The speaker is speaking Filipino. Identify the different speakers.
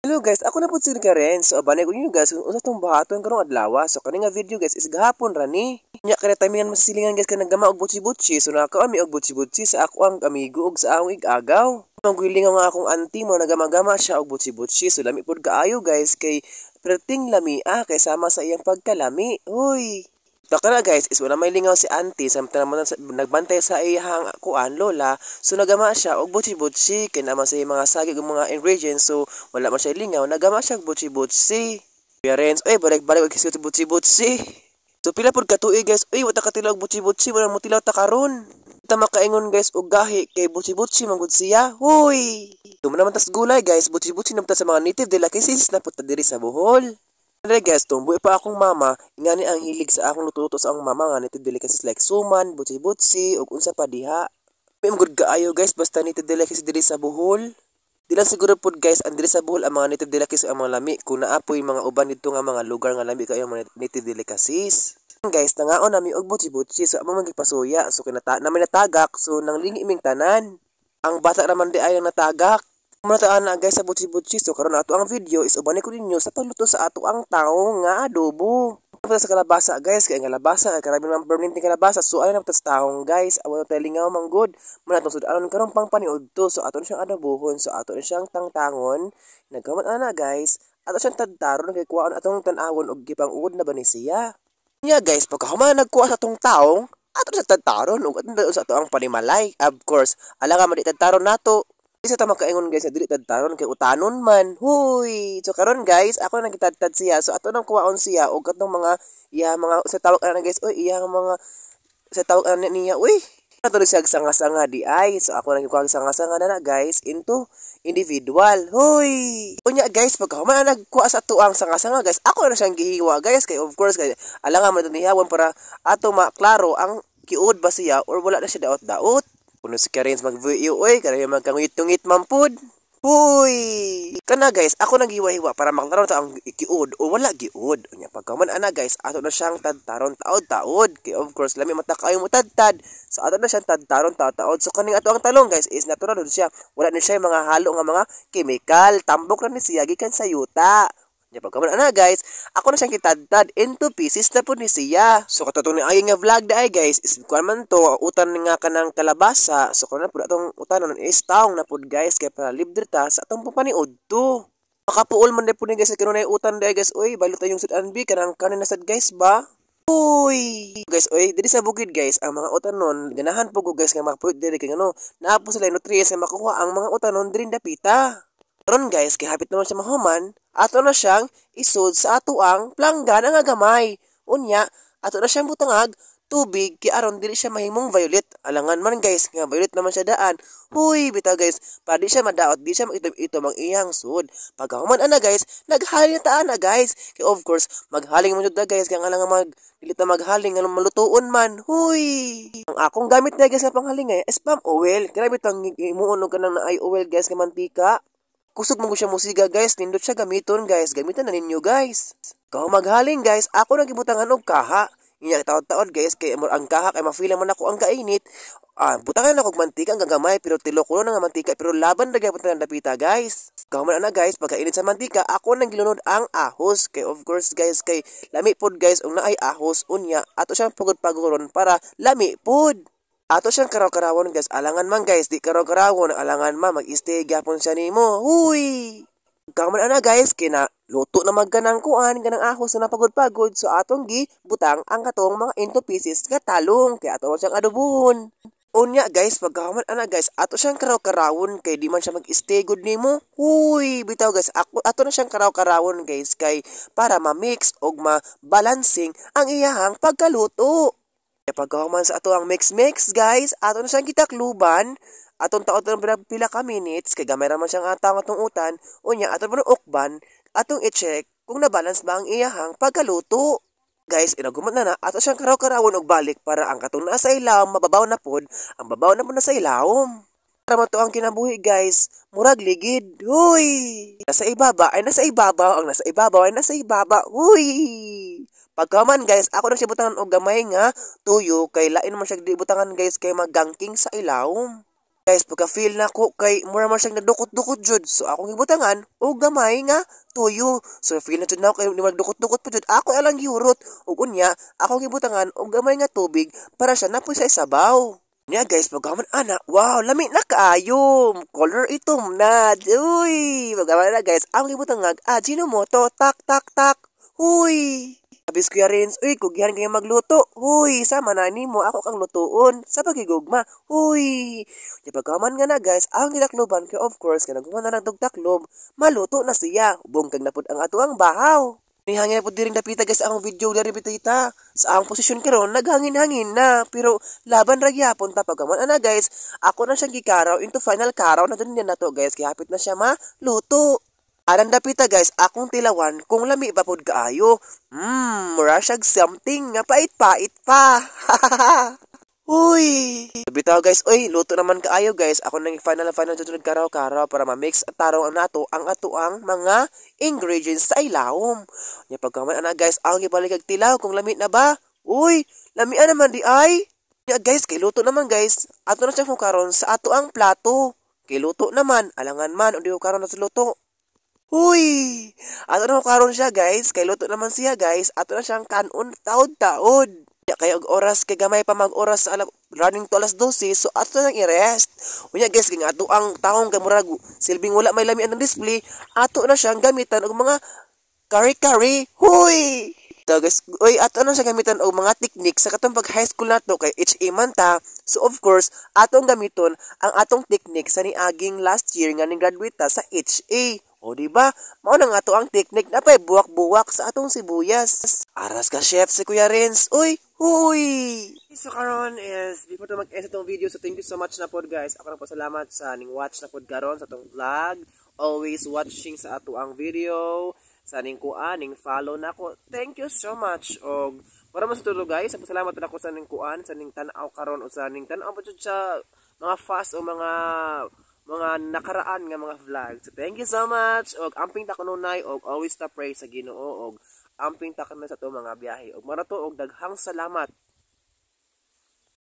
Speaker 1: Hello guys, ako na po si Karen. So abanay ko nyo guys, kung usa tong bahaton karong adlaw. So kani nga video guys is gahapon ra ni. Nya kada tamihan masasilingan guys ka naggama og butsi-butsi. So nakaami og butsi-butsi sa ako ang amigo og sa akong igagaw. Ang guiling nga akong auntie mo nagama-gama siya og butsi-butsi. So lami pod kaayo guys kay perting lami kay sama sa iyang pagkalami. Hoy. Taka guys, is wala may lingaw si auntie samtang naman nagbantay sa iyang kuan lola. So nagama siya og butsi-butsi kay naman sa mga sagig ug mga ingredients. So wala man siya lingaw, nagama siya og butsi-butsi. Parents, balik-balik og kisut butsi-butsi. So pila pod ka tuig guys, wata ka tilaw butsi-butsi, wala mo tilaw ta karon. Ta makaingon guys og gahi kay butsi-butsi manggod siya. Hoy. Tuman naman tas gulay guys, butsi-butsi naman ta sa mga native de la Quezon na punta diri sa Bohol. Andre guys, tumboy pa akong mama, ingani ang hilig sa akong luto sa akong mama nga native delicacies like suman, butsi-butsi, ug unsa pa diha. May magud kaayo guys, basta native delicacies diri sa Bohol. Di lang siguro pod guys, ang diri sa Bohol ang mga native delicacies ang mga lami, kung naapoy mga uban dito nga mga lugar nga lami kayo mga native delicacies. Guys, nangaon nami og butsi-butsi, so among magipasuya, so namin natagak, so nang lingi iming tanan. Ang bata naman di ay ang natagak. Manataan na guys sa butsi-butsi. So karon ato ang video is ubanay ko ninyo sa pagluto sa ato ang tawo nga adobo. Sa kalabasa guys, kay ang kalabasa kay karami man permanente kalabasa. So ayon na tas taong guys, awan tayo lingaw manggod. Manatong sudanon karon pang paniud to. So ato na siyang adobohon. So ato na siyang tangtangon. Nagkaman ana guys. Ato siyang tadtaron kay kuwaon atong tan-awon og gipang-uod na ba ni siya. Nya guys, pagka human nagkuha sa atong taong, ato sa tadtaron ug ato sa ato ang panimalay. Of course, ala nga man di tadtaron nato. Isa ta makaingon guys, dili tadtaron kay utanon man. Huy. So karon guys, ako nang gitadtad siya. So ato nang kuwaon siya og katong mga mga sa tawag ana guys. Iya mga sa tawag ana niya. Ato siya sanga-sanga di ay. So ako nang kuwag sanga-sanga na guys into individual. Huy. Unya guys, pagka man nagkuha sa tuang sanga-sanga guys, ako na siyang gihiwa guys kay of course kay alangan man nihawon para ato maklaro ang kiud ba siya or wala na siya daot-daot. Kuno si Karens mag-video, kaya magkangit-tungit mampud. Huy! Kana guys, ako naghiwa-hiwa para maklaro ta ang giud o wala giud. Nya pagkaman ana guys, ato na siyang tadtaron taod-taod. Kay of course, lami mata kayo mo tadtad. So ato na siyang tadtaron taod-taod. So kaning ato ang talong guys is natural siya. Wala ni siya mga halo nga mga chemical. Tambok ra ni siya gikan sa yuta. Nya pagkaman ana guys, ako na siyang kitadtad into pieces na po ni siya. So katotoo ni ay nga vlog daay guys, is kuan man to utan nga kanang kalabasa. So kuno pud atong utanon is taong na pud guys kay para libre ta sa atong papaniud to. Makapuol man day pud ni guys kanunay utan daay guys. Balot tayong sudan bi kanang kanin na sad guys ba. Guys, diri sa bukid guys, ang mga utanon ganahan po guys nga makapuod diri kay ano, naapo sila nutrients nga makuha ang mga utanon diri dapita. Karon guys, kay hapit naman siya mahuman, ato na siyang isod sa ato ang planggan nga gamay. Unya, ato na siyang butangag tubig kay aron dili siya mahimong violet. Alangan man guys, nga violet naman siya daan. Huy, bitaw guys, para di siya madaot, di siya itom ang iyang sud. Pagkahuman ana guys, naghaling ta ana guys. Kay of course, maghaling mo jud guys, kay alang dili ta maghaling nga malutuon man. Huy. Ang akong gamit na guys nga panghaling is palm oil. Grabe tang imuon og kanang naay oil guys nga mantika. Kusog mo siya musiga guys, nindot siya gamiton guys, gamitan na ninyo guys. Kung maghaling guys, ako nagibutangan og kaha. Inya taod-taod guys, kay ang kaha kay mafila man ako ang kainit. Butangan ako og mantika ang gagamay pero tilo kuno nga mantika pero laban ra gyapon ang dapita guys. Kung man ana guys, pagkainit sa mantika, ako nang gilunod ang ahos. Kay of course guys, kay lami pod guys ug naay ahos unya, ato siyang pagod-pagoron para lami pod. Ato siyang karaw-karawon guys, alangan man guys, di karaw-karawon, alangan man, mag-stay gyapon siya nimo. Huy! Kaman ana guys, kina luto na magganang kuan, ganang ahos na napagod-pagod, so atong gi butang ang katong mga into pieces nga talong, kaya ato siyang adobohon. Unya guys, pagkaman ana guys, ato siyang karaw-karawon, kay di man siya mag-stay good nimo. Huy! Bitaw guys, ato na siyang karaw-karawon guys, kay para ma-mix og ma-balancing ang iyahang pagkaluto. Pagkahuman sa ato ang mix guys, ato na siyang gitakluban, atong taod na pila ka minutes, kay gamay raman siyang atang atong utan, unya ato pa ukban, atong i-check kung na-balance ba ang iyahang pagkaluto. Guys, inagumat na ato siyang karaw-karawon og balik para ang katong nasa ilawom, mababaw na pod, ang babaw na pod na sa ilawom. Para mato ang kinabuhi guys, murag ligid. Huy! Nasa ibabaw ay nasa ibabaw, ang nasa ibabaw ay nasa ibaba. Huy! Pagkaman guys, ako na siya butangan og gamay nga tuyo kay lain man siya di butangan guys kay magangking sa ilawom. Guys, pagka-feel na ko kay mura man siyang nadukot-dukot jud. So akong gibutangan og gamay nga tuyo. So feel na jud na ako kay magdukot-dukot pa jud. Ako alang giurot ug unya akong gibutangan og gamay nga tubig para siya napoy sa ibabaw. Nya guys, pagkaman ana, wow, lami na kaayo. Color itom na. Uy, pagkaman na guys, ang gibutangan Ajinomoto, tak tak tak. Uy. Abis Kuya Renz, uy, kugihan kayo magluto. Uy, sama na mo, ako kang lutuon. Sa pagigugma, uy. Di pagkaman nga na guys, ang gilakloban kay of course, kaya nagkuman na nagtugtaklob, maluto na siya. Ubong kag napod ang ato ang bahaw. Hangin na po diring dapita guys ang video dari bitita. Sa ang posisyon karon naghangin-hangin na. Pero laban ra gyapon ta pagkaman ana guys. Ako na siyang gikaraw into final karaw na dun na to guys. Kaya hapit na siya maluto. Aran dapita guys, akong tilawan kung lami ba pod kaayo. Mura siyag something nga pait-pait pa. Uy! Bitaw guys, uy, luto naman kaayo guys. Ako nang final tutunod karaw-karaw para ma-mix at tarong ang ato ang mga ingredients sa ilawom. Nya pagkaman ana guys, ang gibalikag tilaw kung lami na ba? Uy, lamian naman di ay. Nya guys, kay luto naman guys. Ato na siya karon sa ato ang plato. Kay luto naman, alangan man undi ko karon na sa luto. Uy! Ato na karon siya guys, kay luto naman siya guys. Ato na siyang kanon taod-taod. Kaya og oras kay gamay pa mag-oras sa running to alas 12, so ato nang i-rest. Unya guys, kay ato ang taong kay murag silbing wala may lamian ng display, ato na siyang gamitan og mga kari-kari. Huy! So guys, uy, ato na siya gamitan og mga technique sa katong pag high school nato kay HA man ta. So of course, atong gamiton ang atong technique sa niaging last year nga ning graduate ta sa HA. O diba? Mao na nga to ang technique na pay buwak-buwak sa atong sibuyas. Aras ka chef si Kuya Renz. Uy! Huy! So karon is before to mag-end sa itong video, so thank you so much na pod guys. Ako na po salamat sa ning watch na pod karon sa itong vlog. Always watching sa ato ang video. Sa ning kuan, ning follow na ko. Thank you so much. Og para mas tulo guys, salamat na ako sa ning kuan, sa ning tan-aw karon o sa ning tan-aw pa jud sa mga fast o mga nakaraan nga mga vlogs. So thank you so much. Og amping ta kanunay og always ta pray sa Ginoo og amping ta kanunay sa to mga biyahe. Og mara to og daghang salamat.